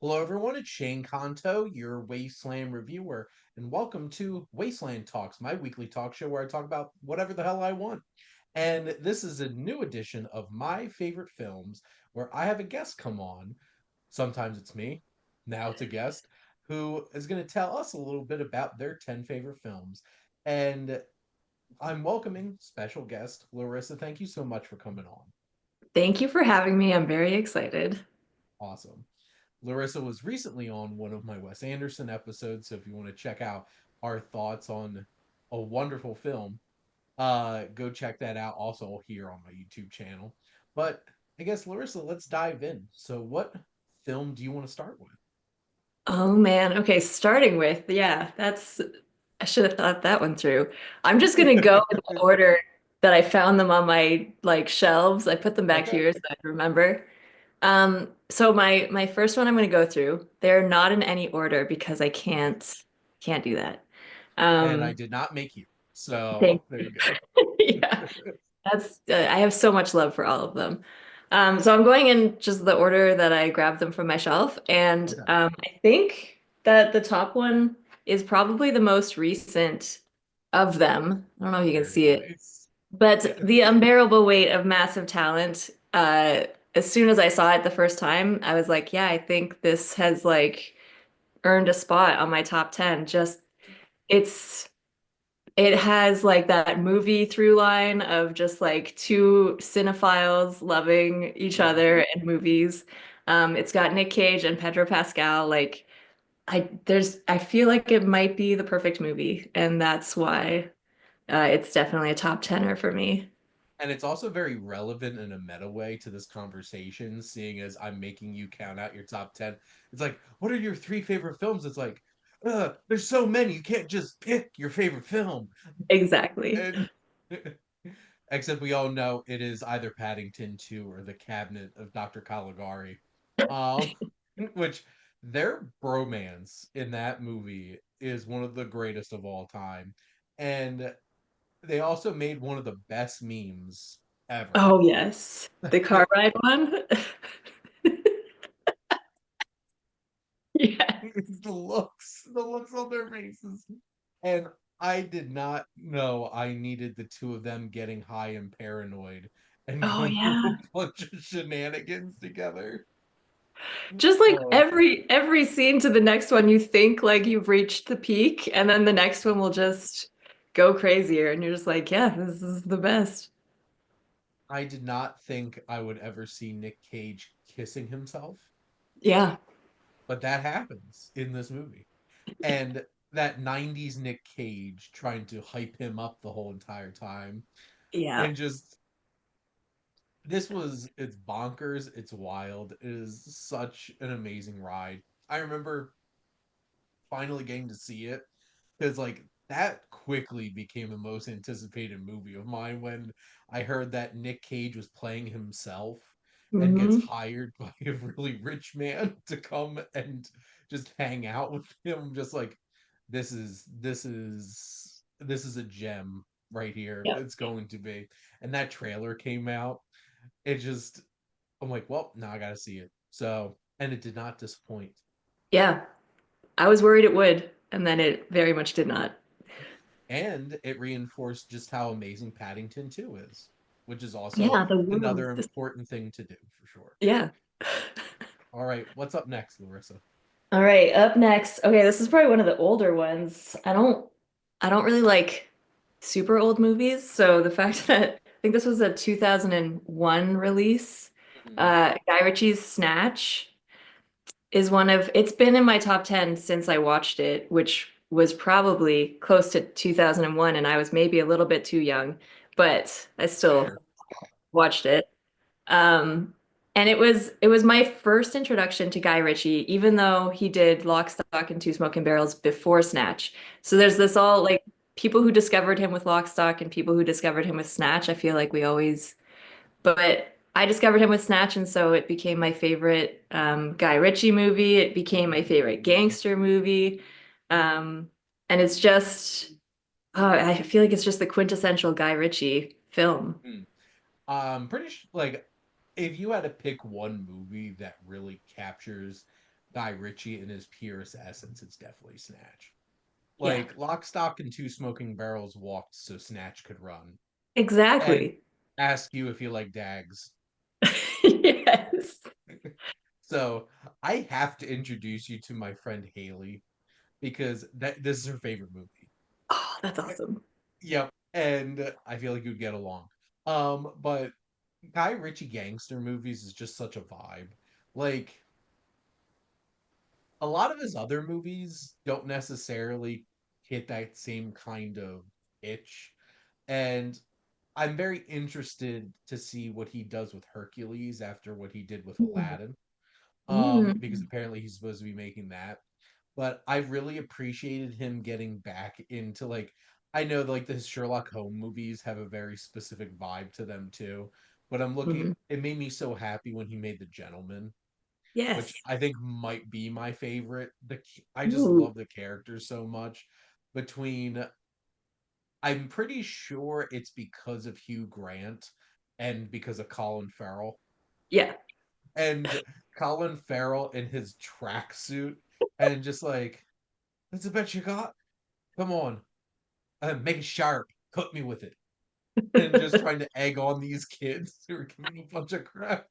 Hello, everyone. It's Shane Kanto, your Wasteland reviewer, and welcome to Wasteland Talks, my weekly talk show where I talk about whatever the hell I want. And this is a new edition of my favorite films where I have a guest come on. Sometimes it's me, now it's a guest, who is going to tell us a little bit about their 10 favorite films. And I'm welcoming special guest Larissa. Thank you so much for coming on. Thank you for having me. I'm very excited. Awesome. Larissa was recently on one of my Wes Anderson episodes, so if you want to check out our thoughts on a wonderful film, go check that out also here on my YouTube channel. But I guess Larissa, let's dive in. So what film do you want to start with? Oh man. Okay, starting with, yeah, I should have thought that one through. I'm just gonna go in the order that I found them on my shelves. I put them back Okay. here so I remember. So my first one I'm gonna go through. They're not in any order because I can't do that. And I Um, did not make you. thank So there you. you go. Yeah. That's I have so much love for all of them. So I'm going in just the order that I grabbed them from my shelf, and Okay. I think that the top one is probably the most recent of them. I don't know if you can Very see it, nice. but Yes. the unbearable weight of massive talent. As soon as I saw it the first time, I was like, yeah, I think this has earned a spot on my top 10. Just it's it has that movie through line of just two cinephiles loving each Yeah. other in movies. It's got Nick Cage and Pedro Pascal. I feel like it might be the perfect movie, and that's why it's definitely a top tenner for me. And it's also very relevant in a meta way to this conversation, seeing as I'm making you count out your top 10. It's like, what are your three favorite films? It's like, there's so many. You can't just pick your favorite film. Exactly. And except we all know it is either Paddington 2 or The Cabinet of Dr. Caligari. Um, which their bromance in that movie is one of the greatest of all time. And they also made one of the best memes ever. Oh yes, the car ride one. Yeah. It's the looks on their faces. And I did not know I needed the two of them getting high and paranoid and Oh going through a yeah. bunch of shenanigans together. Just like Oh, every scene to the next one, you think like you've reached the peak, and then the next one will just go crazier, and you're just like, yeah, this is the best. I did not think I would ever see Nick Cage kissing himself, Yeah, but that happens in this movie. And that 90s Nick Cage trying to hype him up the whole entire time yeah. and just it's bonkers, it's wild, it is such an amazing ride. I remember finally getting to see it because like that quickly became the most anticipated movie of mine when I heard that Nick Cage was playing himself and gets Hmm. hired by a really rich man to come and just hang out with him. Just like this is a gem right here. Yeah. It's going to be. And that trailer came out. It just I'm like, well, now I gotta see it. So and it did not disappoint. Yeah. I was worried it would, and then it very much did not. And it reinforced just how amazing Paddington 2 is, which is also Yeah, the world. another important thing to do for sure. Yeah. All right, what's up next, Larissa? All right, up next. Okay, this is probably one of the older ones. I don't really like super old movies, so the fact that I think this was a 2001 release, Mhm. Guy Ritchie's Snatch is it's been in my top 10 since I watched it, which was probably close to 2001, and I was maybe a little bit too young, but I still Fair. watched it. Um, and it was my first introduction to Guy Ritchie, even though he did Lock, Stock, and Two Smoking Barrels before Snatch. So there's this all people who discovered him with Lock, Stock and people who discovered him with Snatch. I feel like we always, but I discovered him with Snatch, and so it became my favorite Guy Ritchie movie. It became my favorite gangster movie. Um, and it's just, I feel like it's just the quintessential Guy Ritchie film. Hmm. Pretty like if you had to pick one movie that really captures Guy Ritchie in his purest essence, it's definitely Snatch. Yeah, Like Lock, Stock, and Two Smoking Barrels walked so Snatch could run. And exactly. ask you if you like Dags. Yes. So I have to introduce you to my friend Haley because this is her favorite movie. Oh, that's awesome. Yep, and I feel like you'd get along. But Guy Ritchie gangster movies is just such a vibe. Like a lot of his other movies don't necessarily hit that same kind of itch, and I'm very interested to see what he does with Hercules after what he did with Aladdin. Because Mm. apparently he's supposed to be making that. But I really appreciated him getting back into like I know like the Sherlock Holmes movies have a very specific vibe to them too. But I'm looking Mhm. it made me so happy when he made The Gentleman, which Yes. I think might be my favorite. I just Ooh. love the characters so much. Between I'm pretty sure it's because of Hugh Grant and because of Colin Farrell. Yeah. And Colin Farrell in his tracksuit and just like, that's the best you got? Come on, make it sharp. Cook me with it. And just trying to egg on these kids who are giving him a bunch of crap.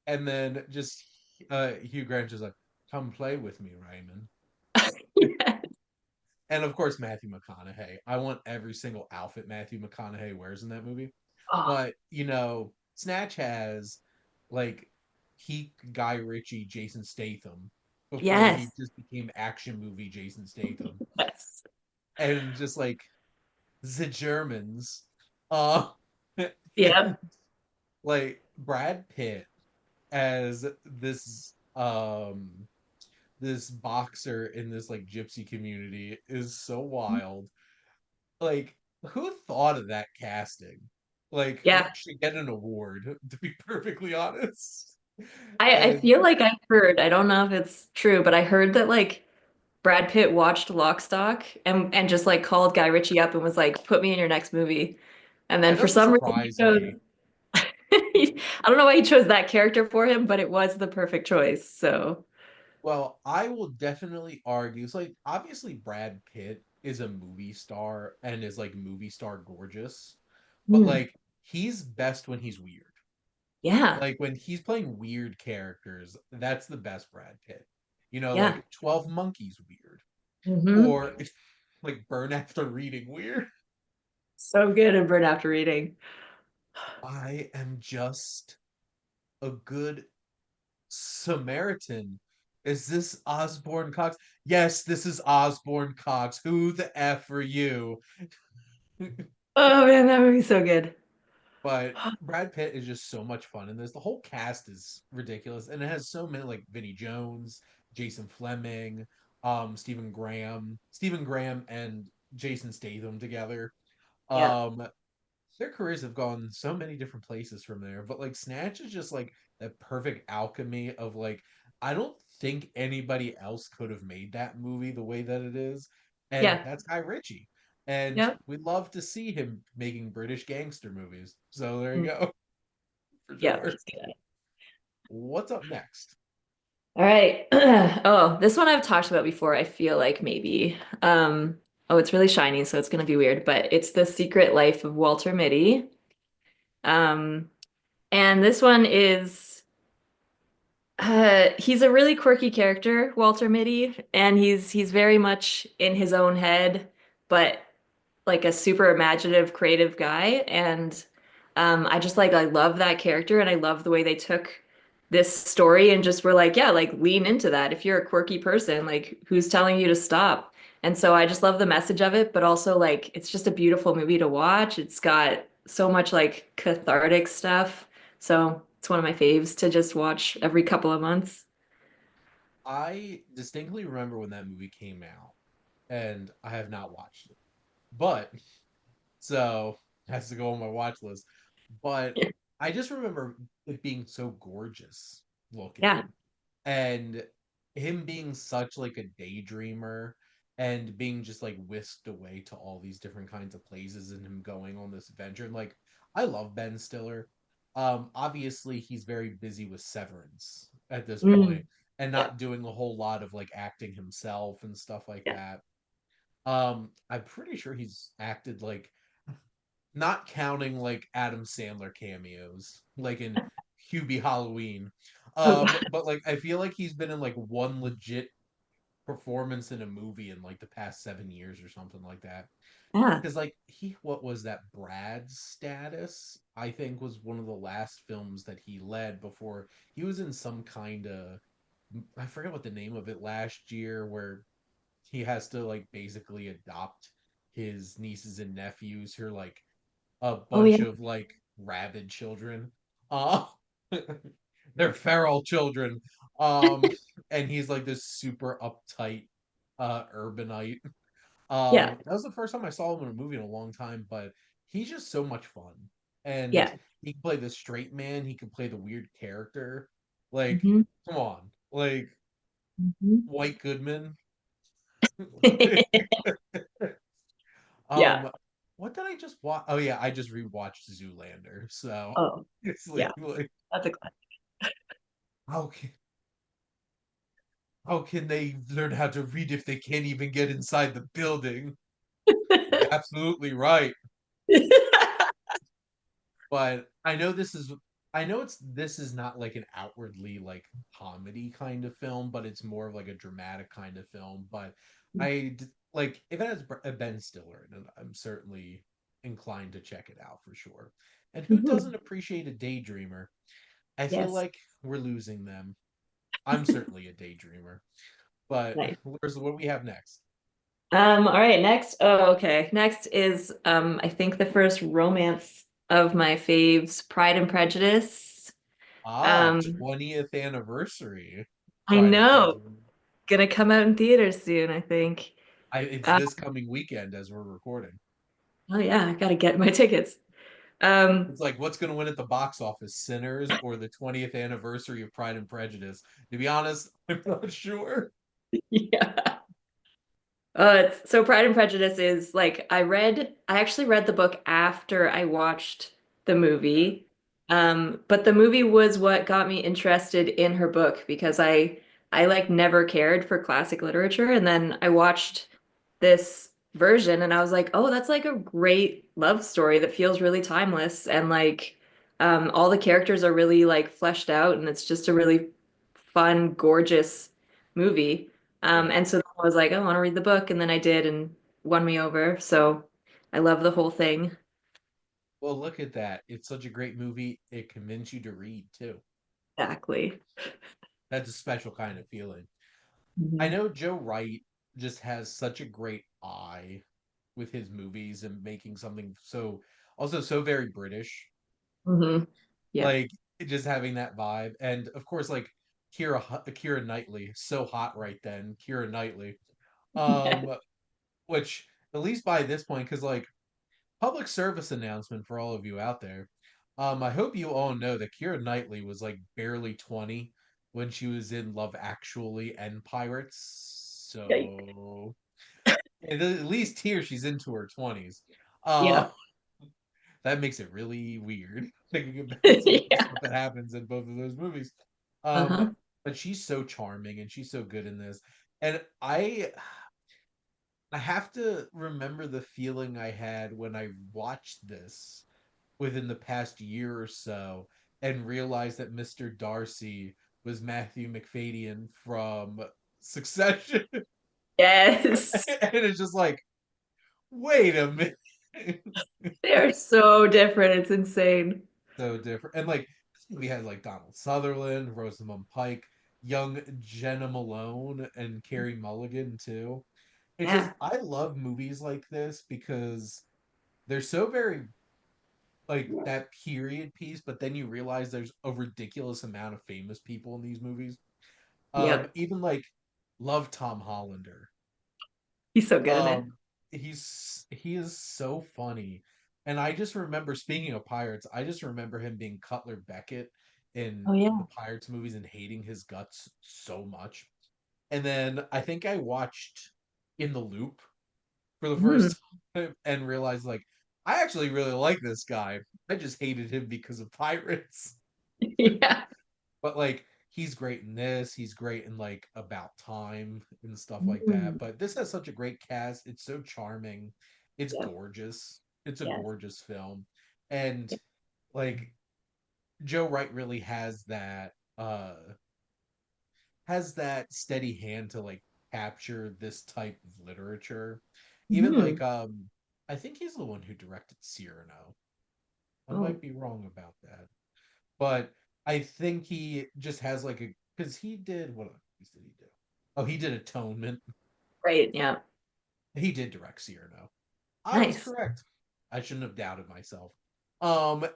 And then just Hugh Grant just like, come play with me, Raymond. Yeah. And of course, Matthew McConaughey. I want every single outfit Matthew McConaughey wears in that movie. Oh, But, Snatch has like peak Guy Ritchie, Jason Statham before he yes. just became action movie Jason Statham. Yes. And just like the Germans. Uh and Yep. like Brad Pitt as this boxer in this like gypsy community is so wild. Like who thought of that casting? Like Yeah. should get an award, to be perfectly honest. I And feel like I heard, I don't know if it's true, but I heard that like Brad Pitt watched Lock, Stock and just like called Guy Ritchie up and was like, put me in your next movie. And then that for doesn't some reason he surprise chose me. I don't know why he chose that character for him, but it was the perfect choice. So, Well, I will definitely argue. It's like obviously Brad Pitt is a movie star and is like movie star gorgeous, but hmm. like he's best when he's weird. Yeah. Like when he's playing weird characters, that's the best Brad Pitt. Yeah. Like 12 Monkeys weird, Hmm. or like Burn After Reading weird. So good in Burn After Reading. I am just a good Samaritan. Is this Osborne Cox? Yes, this is Osborne Cox. Who the F are you? Oh man, that movie's so good. But Brad Pitt is just so much fun in this. The whole cast is ridiculous, and it has so many like Vinnie Jones, Jason Fleming, Stephen Graham, and Jason Statham together. Yeah. Um, their careers have gone so many different places from there, but like Snatch is just like the perfect alchemy of like I don't think anybody else could have made that movie the way that it is, and Yeah. that's Guy Ritchie. And Yep. we'd love to see him making British gangster movies. So there you Mm. go, for Yep. sure. What's up next? All right. Oh, this one I've talked about before, I feel like maybe. Oh, it's really shiny, so it's gonna be weird, but it's The Secret Life of Walter Mitty. Um, and this one is he's a really quirky character, Walter Mitty, and he's very much in his own head, but like a super imaginative, creative guy. And I just like I love that character and I love the way they took this story and just were like, yeah, like lean into that. If you're a quirky person, like who's telling you to stop? And so I just love the message of it, but also like it's just a beautiful movie to watch. It's got so much like cathartic stuff. So it's one of my faves to just watch every couple of months. I distinctly remember when that movie came out, and I have not watched it, but so it has to go on my watch list. But I just remember it being so gorgeous looking, Yeah. and him being such like a daydreamer and being just like whisked away to all these different kinds of places and him going on this adventure. And like I love Ben Stiller. Obviously he's very busy with Severance at this Mm. point. and Yeah. not doing a whole lot of like acting himself and stuff like Yeah. that. I'm pretty sure he's acted like, not counting like Adam Sandler cameos, like in Hubie Halloween. Oh, But like I feel like he's been in like one legit performance in a movie in like the past 7 years or something like that. yeah. Because like what was that? Brad's Status, I think, was one of the last films that he led before he was in some kind of, I forget what the name of it last year, where he has to like basically adopt his nieces and nephews who are like a Oh bunch yeah. of like rabid children. Uh they're feral children. Um and he's like this super uptight urbanite. Yeah. That was the first time I saw him in a movie in a long time, but he's just so much fun. And Yeah. he can play the straight man, he can play the weird character. Like, Hmm. come on. Like Hmm. White Goodman. Yeah. Um, what did I just watch? Oh yeah, I just rewatched Zoolander. So Oh, it's yeah. like That's a class. how can how can they learn how to read if they can't even get inside the building? You're absolutely right. But I know this is not like an outwardly like comedy kind of film, but it's more of like a dramatic kind of film. But like if it has Ben Stiller in it, I'm certainly inclined to check it out for sure. And who Mhm. doesn't appreciate a daydreamer? I feel Yes. like we're losing them. I'm certainly a daydreamer. But Nice. Larissa, what do we have next? All right, next. Oh, okay. Next is I think the first romance of my faves, Pride and Prejudice. Ah, Um, 20th anniversary. I Pride and know. Prejudice. Gonna come out in theaters soon, I think. It's Uh, this coming weekend as we're recording. oh yeah, I gotta get my tickets. Um, It's like, what's going to win at the box office, Sinners or the 20th anniversary of Pride and Prejudice? To be honest, I'm not sure. yeah. It's so Pride and Prejudice is like I actually read the book after I watched the movie. But the movie was what got me interested in her book because I like never cared for classic literature and then I watched this version and I was like, "Oh, that's like a great love story that feels really timeless and like all the characters are really like fleshed out and it's just a really fun, gorgeous movie." Yeah. And so I was like, I want to read the book, and then I did, and won me over. So I love the whole thing. Well, look at that. It's such a great movie. It convinced you to read too. Exactly. That's a special kind of feeling. I Hmm. know Joe Wright just has such a great eye with his movies and making something so, also so very British. Hmm. Yeah. Like just having that vibe. And of course, like Kira Knightley, so hot right then. Kira Knightley. Yeah. Um, which at least by this point, because like public service announcement for all of you out there. I hope you all know that Kira Knightley was like barely 20 when she was in Love Actually and Pirates. Yikes. So at least here she's into her 20s. Yeah. Uh that makes it really weird thinking about some of the Yeah. stuff that happens in both of those movies. Um Uh-huh. but she's so charming and she's so good in this. And I have to remember the feeling I had when I watched this within the past year or so and realized that Mr. Darcy was Matthew McFadyen from Succession. Yes. And it's just like, wait a minute. They're so different. It's insane. So different. And like we had like Donald Sutherland, Rosamund Pike, young Jenna Malone, and Carrie Mulligan too. It's just Yeah. I love movies like this because they're so very like that period piece, but then you realize there's a ridiculous amount of famous people in these movies. Yep. Even like love Tom Hollander. He's so good in it. Um, he is so funny, and I just remember speaking of pirates, I just remember him being Cutler Beckett Oh in the yeah. Pirates movies and hating his guts so much. And then I think I watched In the Loop for the Mm. first time and realized like I actually really like this guy. I just hated him because of pirates. Yeah. But like he's great in this. He's great in like About Time and stuff like that. Mm, But this has such a great cast. It's so charming. It's yep. gorgeous. It's a Yes. gorgeous film. And like Joe Wright really has that steady hand to like capture this type of literature. Even Mhm. like I think he's the one who directed Cyrano. I Oh, might be wrong about that. But I think he just has like a because he did what movies did he do? Oh, he did Atonement. great. Yeah. He did direct Cyrano. I was Nice. correct. I shouldn't have doubted myself.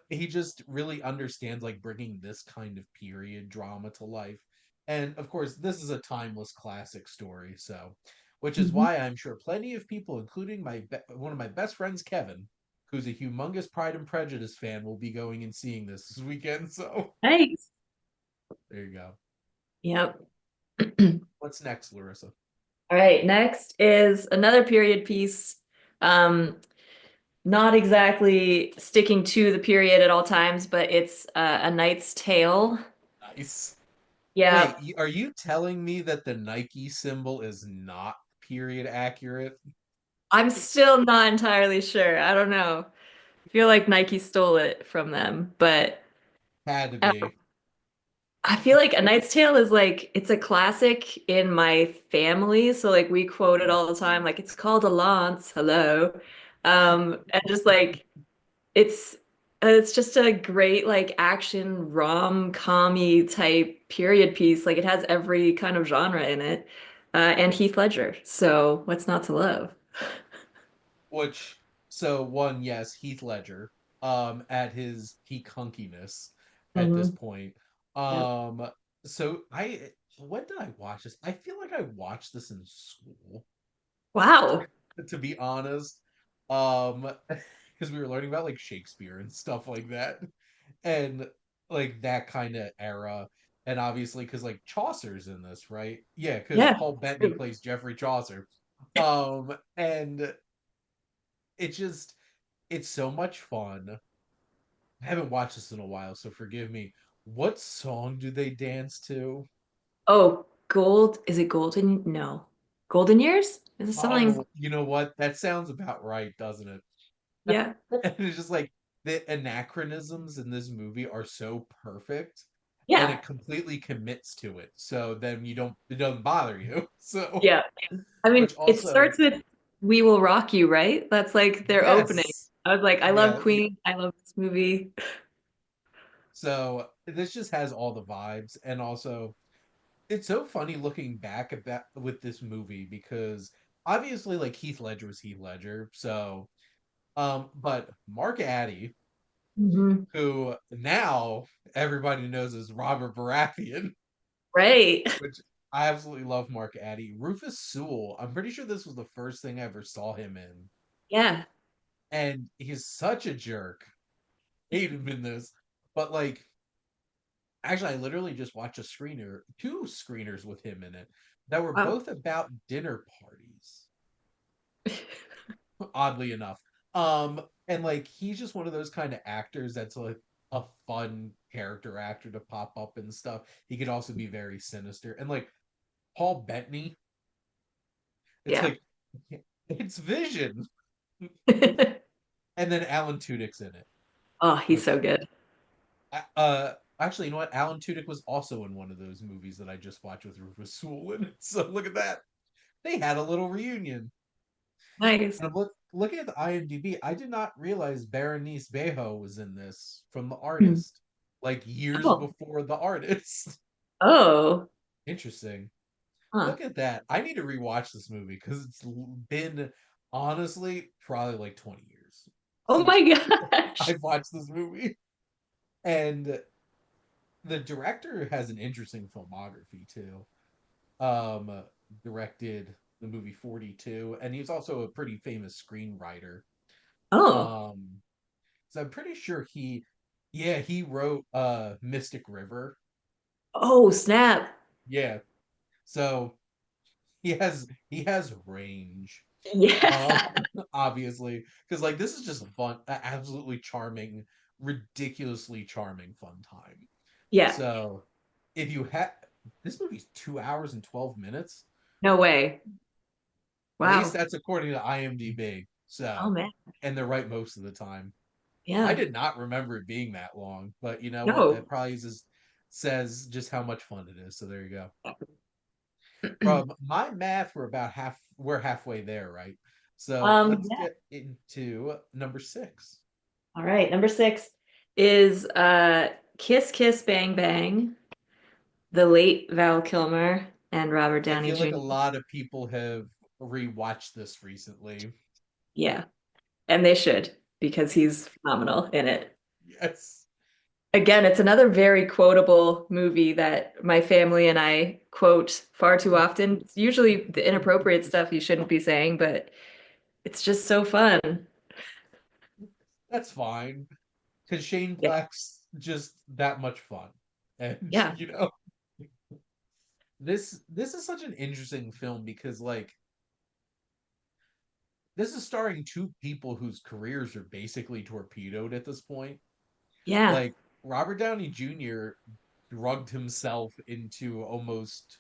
He just really understands like bringing this kind of period drama to life. And of course, this is a timeless classic story, so which is Mhm. why I'm sure plenty of people, including one of my best friends, Kevin, who's a humongous Pride and Prejudice fan, will be going and seeing this weekend. So Nice. there you go. Yep. What's next, Larissa? All right, next is another period piece. Um, Not exactly sticking to the period at all times, but it's A Knight's Tale. Nice. Yeah, Wait, are you telling me that the Nike symbol is not period accurate? I'm still not entirely sure. I don't know. I feel like Nike stole it from them, but Had to uh, be. I feel like A Knight's Tale is like it's a classic in my family, so like we quote it all the time. Like it's called a lance, hello, and just like It's it's just a great like action rom-commy type period piece. Like it has every kind of genre in it. And Heath Ledger. So what's not to love? Which, so one, yes, Heath Ledger, at his peak hunkiness at this Hmm. point. Yep. Um, so when did I watch this? I feel like I watched this in school, Wow. to be honest. Because we were learning about like Shakespeare and stuff like that, and like that kind of era. And obviously, because like Chaucer's in this, right? Yeah, because Yeah. Paul Bettany plays Geoffrey Chaucer. And it just it's so much fun. I haven't watched this in a while, so forgive me. What song do they dance to? Oh, gold. Is it golden? No. Golden years? Is it something? Oh, you know what? That sounds about right, doesn't it? Yeah. And it's just like the anachronisms in this movie are so perfect and Yeah. it completely commits to it. So then it doesn't bother you. So, Yeah. I mean, which it also, starts with We Will Rock You, right? That's like their opening. yes, I was like, I love yeah. Queen. I love this movie. So this just has all the vibes. And also, it's so funny looking back at that with this movie because obviously like Heath Ledger was Heath Ledger. So but Mark Addy, Hmm. who now everybody knows as Robert Baratheon, Right. which I absolutely love Mark Addy. Rufus Sewell, I'm pretty sure this was the first thing I ever saw him in. Yeah. And he's such a jerk. Hate him in this. But like actually I literally just watched two screeners with him in it that were Wow. both about dinner parties, oddly enough. And like he's just one of those kind of actors that's like a fun character actor to pop up and stuff. He could also be very sinister. And like Paul Bettany, it's Yeah. like it's Vision. And then Alan Tudyk's in it, Oh, he's which so good. actually, you know what? Alan Tudyk was also in one of those movies that I just watched with Rufus Sewell in it. So look at that. They had a little reunion. Nice. And looking at the IMDb, I did not realize Berenice Bejo was in this from the Hmm. artist, like years Oh. before the artist. Oh. Interesting. Huh. Look at that. I need to rewatch this movie because it's been honestly probably like 20 years Oh since my gosh. I've watched this movie. And the director has an interesting filmography too. Um, Directed the movie 42, and he's also a pretty famous screenwriter. Oh. Um, so I'm pretty sure he wrote Mystic River. Oh, snap. Yeah. So he has range. Um Yeah. obviously, because like this is just a fun, absolutely charming, ridiculously charming fun time. Yeah. So if you had this movie's 2 hours and 12 minutes. No way. At least Wow. that's according to IMDb. Oh So, man. and they're right most of the time. I Yeah. did not remember it being that long, but you know what? That No. probably just says just how much fun it is. So there you go. From my math, we're halfway there, right? So let's Yeah. get into number six. All right. Number six is Kiss Kiss Bang Bang, the late Val Kilmer and Robert I Downey feel like a Jr. lot of people have rewatched this recently. Yeah. And they should because he's phenomenal in it. Yes. Again, it's another very quotable movie that my family and I quote far too often. It's usually the inappropriate stuff you shouldn't be saying, but it's just so fun. That's fine. Because Shane Yeah. Black's just that much fun. And Yeah. you know, this is such an interesting film because like this is starring two people whose careers are basically torpedoed at this point. Yeah. Like Robert Downey Jr. drugged himself into almost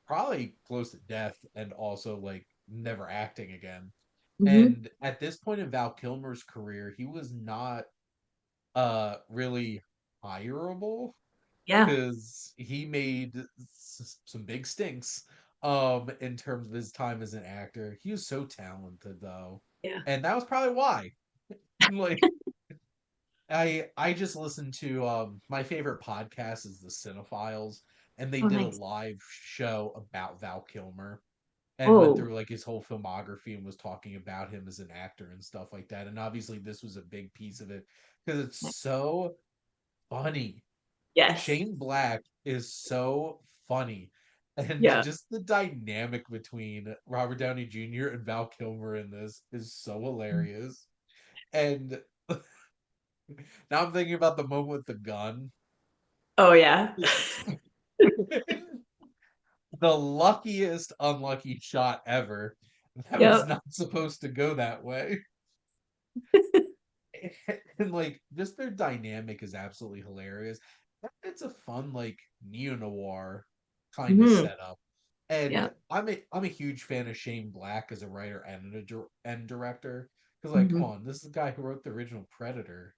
probably close to death and also like never acting again. Hmm. And at this point in Val Kilmer's career, he was not really hireable Yeah. because he made some big stinks in terms of his time as an actor. He was so talented though. Yeah. And that was probably why. Like I just listened to my favorite podcast is the Cinephiles, and they Oh, did a nice. live show about Val Kilmer and went Oh, through like his whole filmography and was talking about him as an actor and stuff like that. And obviously this was a big piece of it because it's so funny. yes. Shane Black is so funny. And Yeah. just the dynamic between Robert Downey Jr. and Val Kilmer in this is so hilarious. And now I'm thinking about the moment with the gun. Oh, yeah. The luckiest unlucky shot ever. That was Yep. not supposed to go that way. And like just their dynamic is absolutely hilarious. It's a fun like neo noir kind of Hmm. setup. And Yeah. I'm a huge fan of Shane Black as a writer and and director because like come Hmm. on, this is the guy who wrote the original Predator.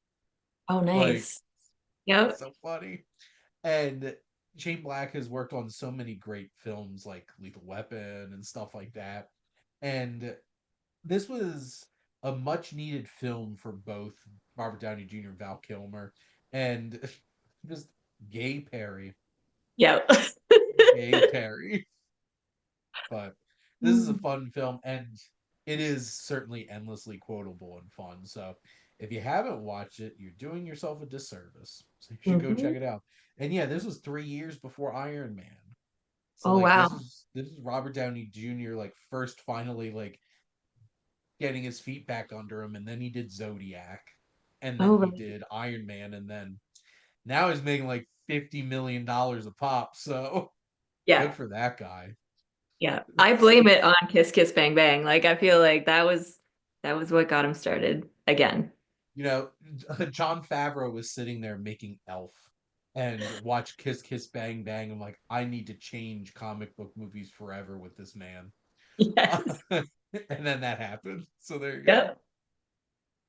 Oh, Like nice. Yep. so funny. And Shane Black has worked on so many great films like Lethal Weapon and stuff like that. And this was a much needed film for both Robert Downey Jr. and Val Kilmer, and just gay Perry, Yep. gay Perry. But this is a fun film, and it is certainly endlessly quotable and fun. So if you haven't watched it, you're doing yourself a disservice. So you should go check Hmm. it out. And yeah, this was 3 years before Iron Man. So Oh, like wow. this is Robert Downey Jr. like first finally like getting his feet back under him, and then he did Zodiac, and then Oh, he right. did Iron Man, and then now he's making like $50 million a pop. So Yeah. good for that guy. Yeah. I blame it on Kiss Kiss Bang Bang. Like I feel like that was what got him started again. You know, John Favreau was sitting there making Elf and watch Kiss Kiss Bang Bang. I'm like, I need to change comic book movies forever with this man. Yes. And then that happened. So there you go. Yep.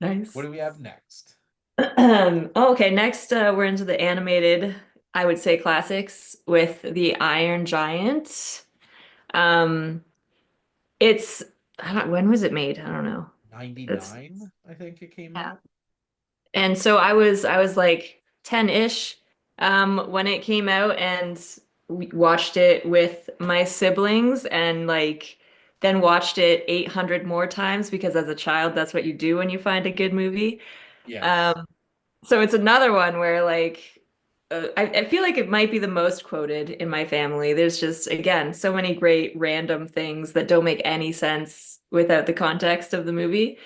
What Nice. do we have next? Oh, okay, next we're into the animated, I would say classics with the Iron Giant. Um, it's I don't, when was it made? I don't know. It's 99, I think it came yeah. out. And so I was like 10-ish when it came out and we watched it with my siblings and like then watched it 800 more times because as a child that's what you do when you find a good movie. Yes. Um, so it's another one where like I feel like it might be the most quoted in my family. There's just again so many great random things that don't make any sense without the context of the movie.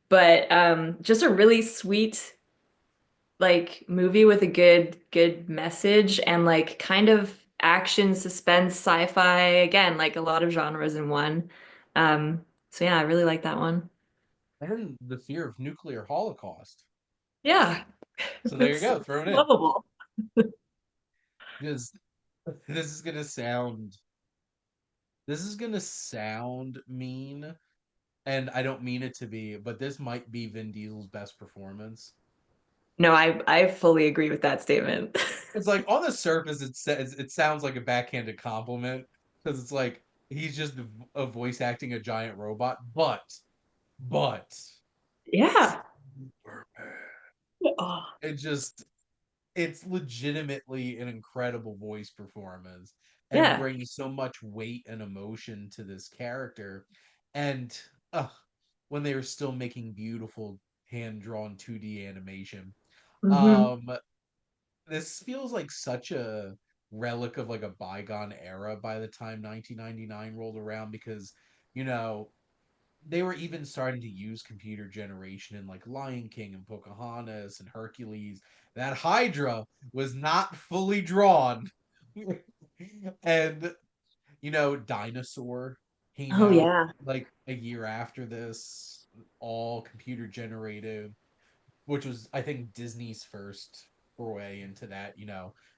But just a really sweet like movie with a good message and like kind of action, suspense, sci-fi again, like a lot of genres in one. So yeah, I really like that one. And the fear of nuclear holocaust. Yeah, So there you it's go, throw it in. lovable. this is gonna sound this is gonna sound mean, and I don't mean it to be, but this might be Vin Diesel's best performance. No, I fully agree with that statement. It's like on the surface, it sounds like a backhanded compliment because it's like he's just a voice acting a giant robot, but Yeah. Oh, it just it's legitimately an incredible voice performance and yeah. brings so much weight and emotion to this character. And uh, when they were still making beautiful hand drawn 2D animation, Hmm. um, this feels like such a relic of like a bygone era by the time 1999 rolled around because you know they were even starting to use computer generation in like Lion King and Pocahontas and Hercules. That Hydra was not fully drawn. And Dinosaur came Oh out yeah. like a year after this, all computer generated, which was I think Disney's first foray into that,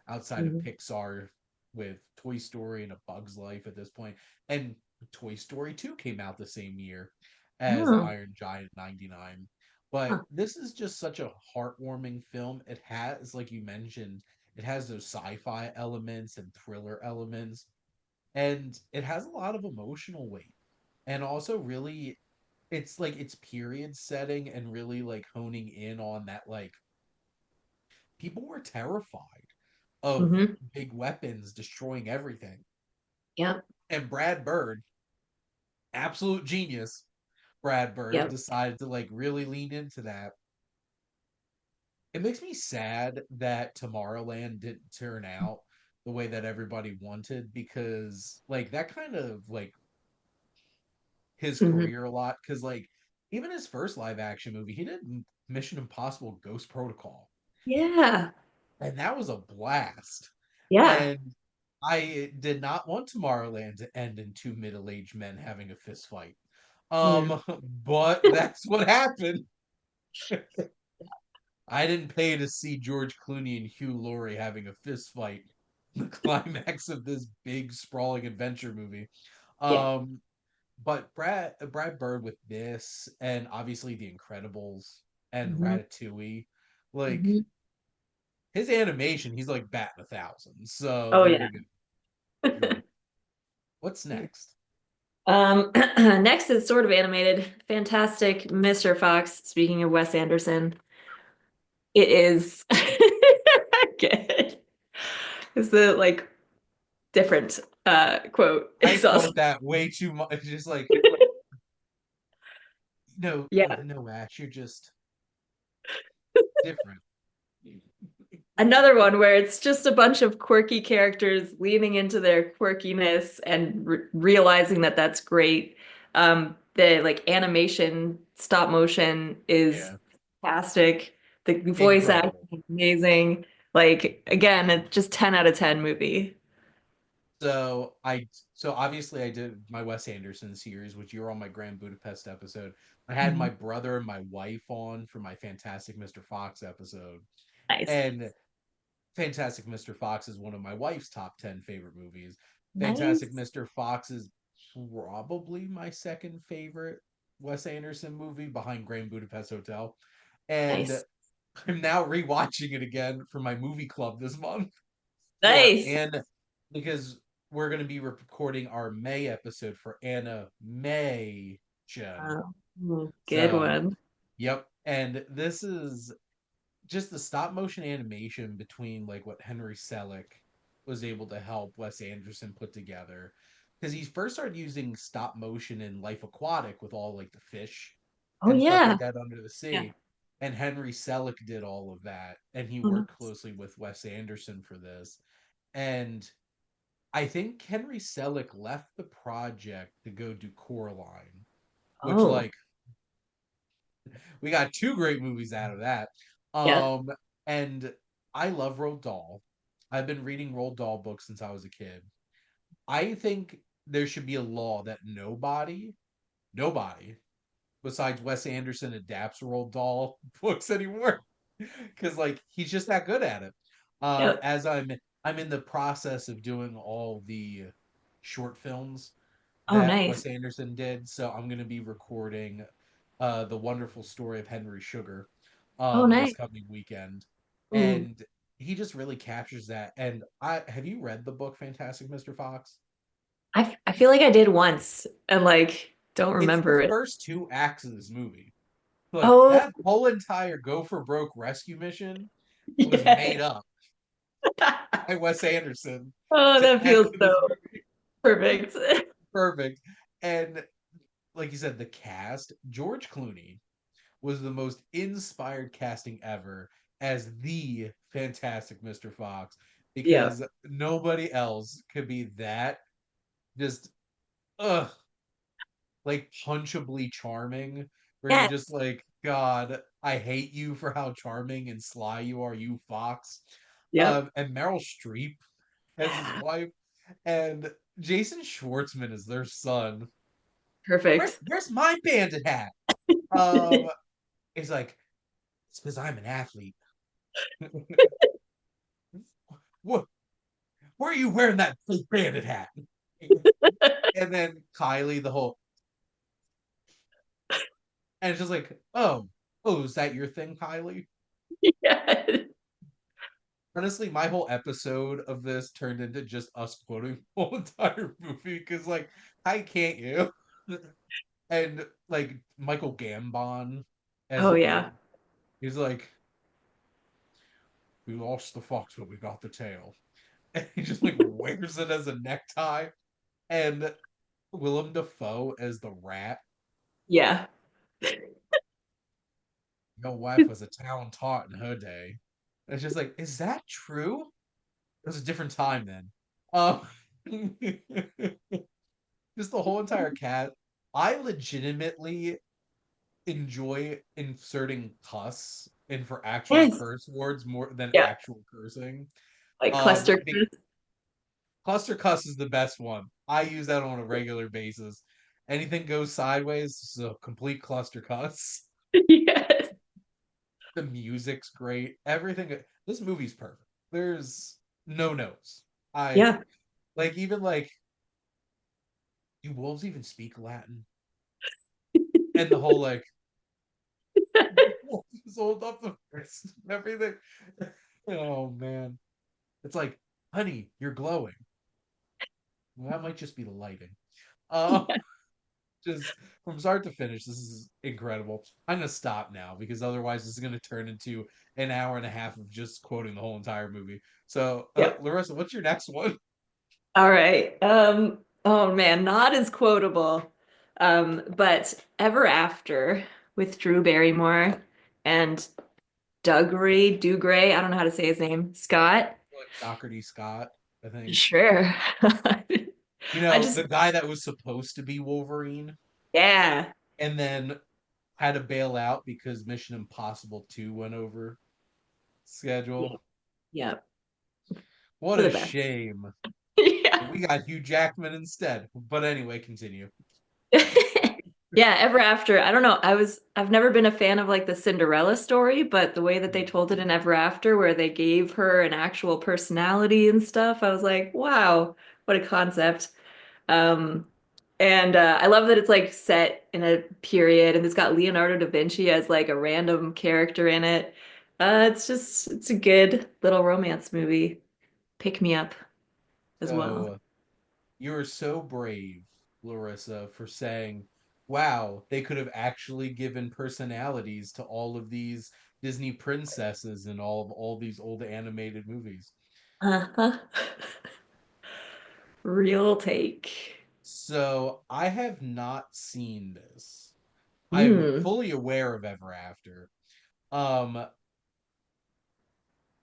outside of Mhm. Pixar with Toy Story and A Bug's Life at this point. And Toy Story 2 came out the same year as Oh, Iron Giant 99. But huh. this is just such a heartwarming film. It has, like you mentioned, it has those sci-fi elements and thriller elements, and it has a lot of emotional weight. And also really it's like it's period setting and really like honing in on that like people were terrified of Hmm. big weapons destroying everything. Yep. And Brad Bird, absolute genius, Brad Bird Yep. decided to like really lean into that. It makes me sad that Tomorrowland didn't turn out the way that everybody wanted because like that kind of like his Hmm. career a lot because like even his first live action movie he did Mission Impossible Ghost Protocol, Yeah. and that was a blast. Yeah. And I did not want Tomorrowland to end in two middle-aged men having a fist fight. Mm. But that's what happened. I didn't pay to see George Clooney and Hugh Laurie having a fist fight, the climax of this big sprawling adventure movie. Yeah. Um, but Brad Bird with this, and obviously The Incredibles and Hmm. Ratatouille, like Hmm. his animation, he's like batting 1,000. So Oh there yeah. you go. What's next? Next is sort of animated. Fantastic Mr. Fox. Speaking of Wes Anderson, it is good. It's the like different quote. I It's also quote that way too much. It's just like, no, yeah. no, Ash, you're just different. Another one where it's just a bunch of quirky characters leaning into their quirkiness and realizing that that's great. The like animation, stop motion is Yeah, fantastic. The voice acting incredible. is amazing. Like again, it's just 10 out of 10 movie. So so obviously I did my Wes Anderson series, which you were on my Grand Budapest episode. I had my Mhm. brother and my wife on for my Fantastic Mr. Fox episode. Nice. And Fantastic Mr. Fox is one of my wife's top 10 favorite movies. Fantastic Nice. Mr. Fox is probably my second favorite Wes Anderson movie behind Grand Budapest Hotel. And Nice. I'm now rewatching it again for my movie club this month for Nice. Anna because we're going to be recording our May episode for Anna May Jen. Good So, one. yep. And this is just the stop motion animation between like what Henry Selick was able to help Wes Anderson put together. Because he first started using stop motion in Life Aquatic with all like the fish Oh and stuff yeah. like that under the Yeah. sea. And Henry Selick did all of that. And he Oh, worked nice. closely with Wes Anderson for this. And I think Henry Selick left the project to go do Coraline, which Oh, like we got two great movies out of that. yeah. Um, and I love Roald Dahl. I've been reading Roald Dahl books since I was a kid. I think there should be a law that nobody besides Wes Anderson adapts Roald Dahl books anymore. Because like he's just that good at it. Yeah. As I'm I'm in the process of doing all the short films Oh, that nice. Wes Anderson did. So I'm going to be recording The Wonderful Story of Henry Sugar Oh, this nice. coming weekend. Ooh. And he just really captures that. And I have you read the book Fantastic Mr. Fox? I feel like I did once and like don't It's the remember it. first two acts of this movie. Like Oh, that whole entire go for broke rescue mission was yeah. made up by Wes Anderson Oh, to that add feels to so this movie. perfect. Perfect. And like you said, the cast, George Clooney was the most inspired casting ever as the Fantastic Mr. Fox Yeah. because nobody else could be that just ugh like punchably charming where you're just Yes. like God, I hate you for how charming and sly you are, you fox. Yep. And Meryl Streep as his Yeah. wife and Jason Schwartzman as their son. Perfect. Where's my bandit hat? Um he's like, it's because I'm an athlete. What where are you wearing that fake bandit hat? And then Kylie, the whole, and it's just like, oh, is that your thing, Kylie? Yes. Honestly, my whole episode of this turned into just us quoting the whole entire movie because, like, how can't you? And like Michael Gambon as Oh, yeah. Will, he's like, we lost the fox, but we got the tail. And he just like wears it as a necktie. And Willem Dafoe as the rat. Yeah. Your wife was a town taught in her day. It's just like, is that true? It was a different time then. Um, just the whole entire cat. I legitimately enjoy inserting cuss in for actual Yes. curse words more than Yeah. actual cursing. Like cluster. Cluster cuss is the best one. I use that on a regular basis. Anything goes sideways, this is a complete cluster cuss. Yes. The music's great. Everything. This movie's perfect. There's no notes. I Yeah. like even like do wolves even speak Latin? And the whole like wolves hold up the fist and everything. Oh man, it's like, honey, you're glowing. Well, that might just be the lighting. Uh, Yeah. just from start to finish, this is incredible. I'm gonna stop now because otherwise this is gonna turn into an hour and a half of just quoting the whole entire movie. So, Yep. Larissa, what's your next one? All right. Oh man, not as quotable. But Ever After with Drew Barrymore and Dougray, I don't know how to say his name, Scott. Like Doherty Scott, I think. Sure. You I know, just, the guy that was supposed to be Wolverine yeah. and then had to bail out because Mission Impossible 2 went over Yeah. schedule. Yeah. What For the a best. shame. Yeah. We got Hugh Jackman instead. But anyway, continue. Yeah, Ever After. I don't know. I've never been a fan of like the Cinderella story, but the way that they told it in Ever After, where they gave her an actual personality and stuff, I was like, wow, what a concept. Um, and I love that it's like set in a period and it's got Leonardo da Vinci as like a random character in it. It's a good little romance movie. Pick me up as well. So you're so brave, Larissa, for saying, wow, they could have actually given personalities to all of these Disney princesses and all these old animated movies. Uh-huh. Real take. So I have not seen this. I'm Hmm. fully aware of Ever After. Um,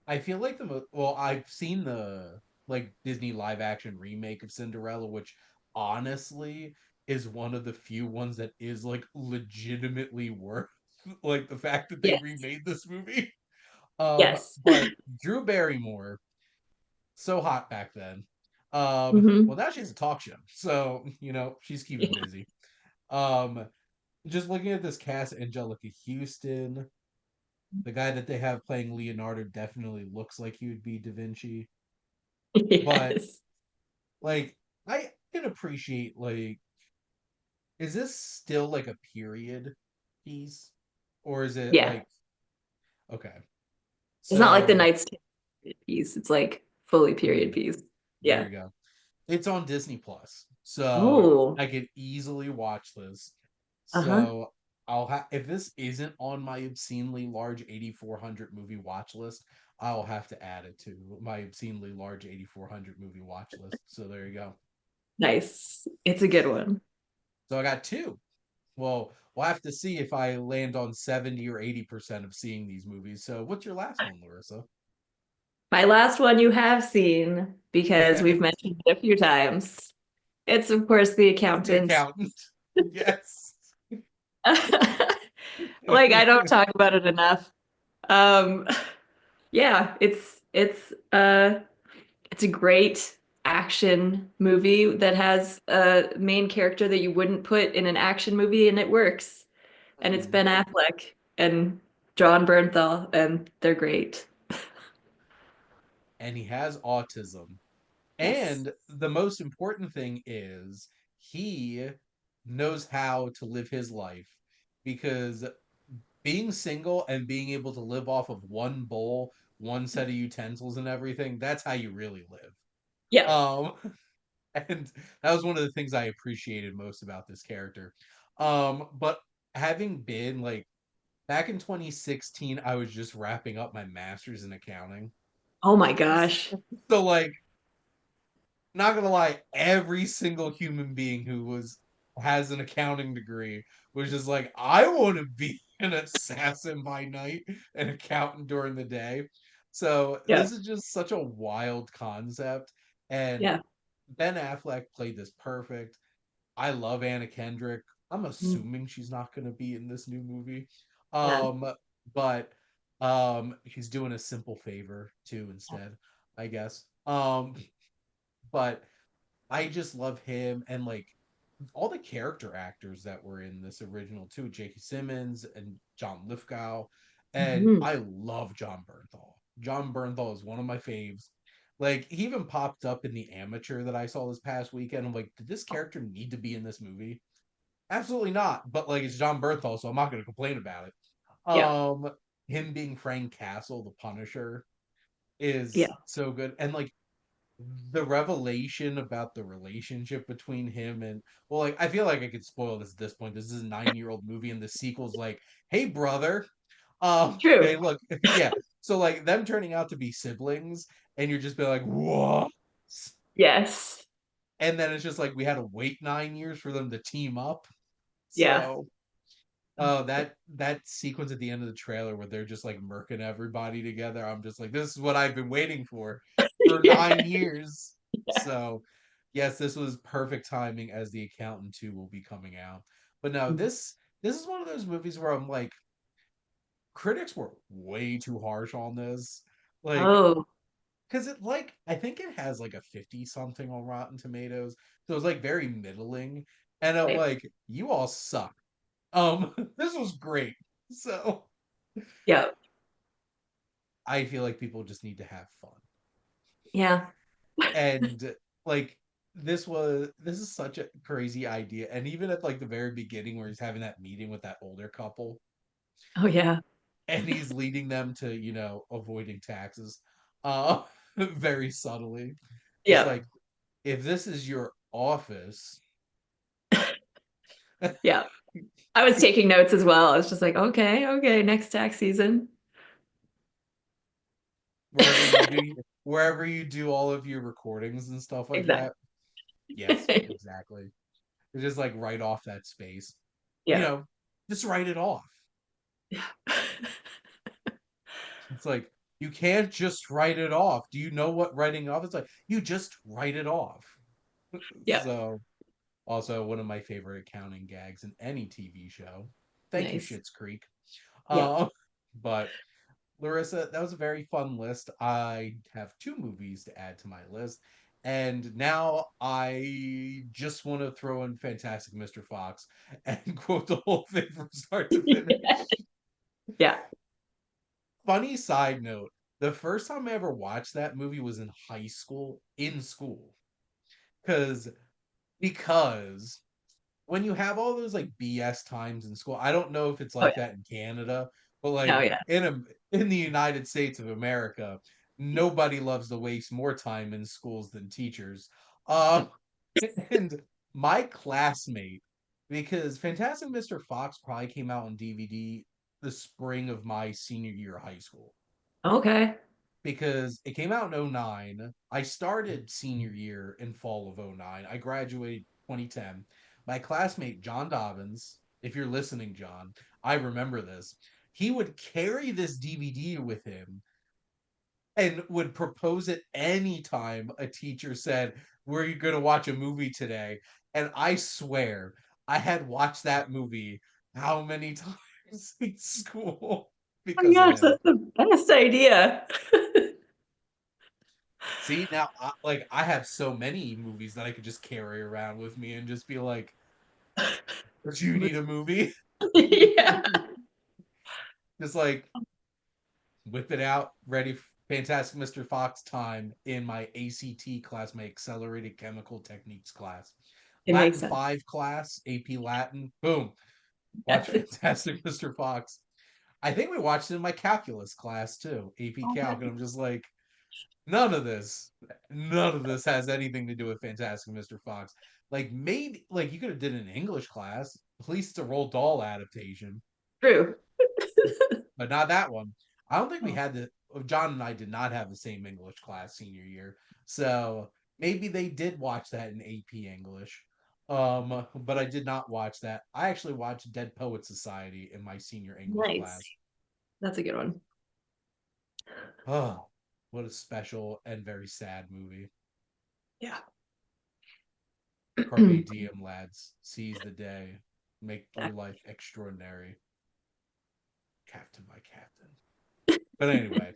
I feel like well, I've seen the like Disney live action remake of Cinderella, which honestly is one of the few ones that is like legitimately worth like the fact that they Yes. remade this movie. Yes. But Drew Barrymore, so hot back then. Hmm. Well now she's a talk show, so she's keeping Yeah. busy. Um, just looking at this cast, Angelica Houston, the guy that they have playing Leonardo definitely looks like he would be Da Vinci. But Yes. like I can appreciate like is this still like a period piece? Or is it Yeah. like okay. It's not like the So Knight's Tale piece. It's like fully period ooh, piece. there Yeah. you go. It's on Disney Plus. So Oh. I could easily watch this. Uh-huh. So I'll have if this isn't on my obscenely large 8400 movie watch list, I'll have to add it to my obscenely large 8400 movie watch list. So there you go. Nice. It's a good one. So I got two. Well, we'll have to see if I land on 70 or 80% of seeing these movies. So what's your last one, Larissa? My last one you have seen because we've Okay. mentioned it a few times. It's of course The The Accountant. Accountant. Yes. Like I don't talk about it enough. Um, yeah, it's a great action movie that has a main character that you wouldn't put in an action movie and it works. And it's Mhm. Ben Affleck and John Bernthal and they're great. And he has autism. Yes. And the most important thing is he knows how to live his life because being single and being able to live off of one bowl, one set of utensils and everything, that's how you really live. Yeah. Um and that was one of the things I appreciated most about this character. But having been like back in 2016, I was just wrapping up my master's in accounting. Oh my gosh. So like not gonna lie, every single human being who was has an accounting degree was just like, I want to be an assassin by night, an accountant during the day. So Yeah. this is just such a wild concept. And Yeah. Ben Affleck played this perfect. I love Anna Kendrick. I'm Mm. assuming she's not gonna be in this new movie. Yeah. Um, but he's doing a simple favor too instead, I guess. But I just love him and like all the character actors that were in this original too, J.K. Simmons and John Lithgow, and Mhm. I love John Bernthal. John Bernthal is one of my faves. Like he even popped up in the amateur that I saw this past weekend. I'm like, did this character need to be in this movie? Absolutely not. But like it's John Bernthal, so I'm not going to complain about it. Yeah. Him being Frank Castle, the Punisher, Yeah. is so good, and like the revelation about the relationship between him and well like I feel like I could spoil this at this point. This is a 9-year-old movie and the sequel's like, hey brother, True. hey look, yeah, so like them turning out to be siblings and you're just be like what, Yes. and then it's just like we had to wait 9 years for them to team up. Yeah. So that sequence at the end of the trailer where they're just like murking everybody together, I'm just like, this is what I've been waiting for Yeah. 9 years. So, yes, this was perfect timing as The Accountant 2 will be coming out. But no, this is one of those movies where I'm like, critics were way too harsh on this. Like, Oh, because it like I think it has like a 50 something on Rotten Tomatoes. So it's like very middling. And I'm right. like, you all suck. This was great. So Yeah. I feel like people just need to have fun. Yeah. And like this is such a crazy idea. And even at like the very beginning where he's having that meeting with that older couple Oh, yeah. and he's leading them to, avoiding taxes. Very subtly. Just Yeah. like if this is your office, Yeah. I was taking notes as well. I was just like, okay, okay, next tax season. wherever you do all of your recordings and stuff like Exactly. that. Yes, exactly. It's just like write off that space. You Yeah. know, just write it off. Yeah. It's like you can't just write it off. Do you know what writing off is like? You just write it off. Yeah. So also one of my favorite accounting gags in any TV show. Thank you, Nice. Schitt's Creek. Yeah. Uh, but Larissa, that was a very fun list. I have two movies to add to my list. And now I just want to throw in Fantastic Mr. Fox and quote the whole thing from start to finish. Yeah. Funny side note. The first time I ever watched that movie was in high school, in school. Because because when you have all those like BS times in school, I don't know if it's Oh like yeah. that in Canada, but Oh like yeah. in the United States of America, nobody loves to waste more time in schools than teachers. Um, and my classmate, because Fantastic Mr. Fox probably came out on DVD the spring of my senior year of high school Okay. because it came out in '09. I started senior year in fall of '09. I graduated 2010. My classmate John Dobbins, if you're listening, John, I remember this. He would carry this DVD with him and would propose it anytime a teacher said, "We're going to watch a movie today." And I swear, I had watched that movie how many times in school Oh my because of gosh, him. that's the best idea. See, now I have so many movies that I could just carry around with me and just be like, "But you need a movie?" Yeah. Just like whip it out, ready for Fantastic Mr. Fox time in my ACT class, my Accelerated Chemical Techniques class. It makes Latin sense. 5 class, AP Latin, boom, watch Yes. Fantastic Mr. Fox. I think we watched it in my calculus class too, AP Oh, Calc, and I'm just like, None of this, none of this has anything to do with Fantastic Mr. Fox. Like maybe, like you could have did an English class, at least a Roald Dahl adaptation, true. but not that one. I don't think we had the. John and I did not have the same English class senior year, so maybe they did watch that in AP English. But I did not watch that. I actually watched Dead Poet Society in my senior English Nice. class. That's a good one. Oh, what a special and very sad movie. Yeah. Carpe diem, lads. Seize the day. Make your life extraordinary. Captain, my captain. But anyway,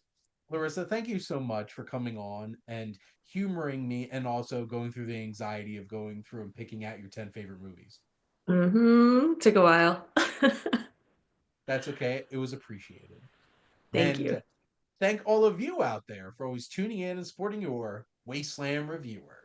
Larissa, thank you so much for coming on and humoring me and also going through the anxiety of going through and picking out your 10 favorite movies. Took a while. That's okay. It was appreciated. Thank you. And thank all of you out there for always tuning in and supporting your Wasteland Reviewer.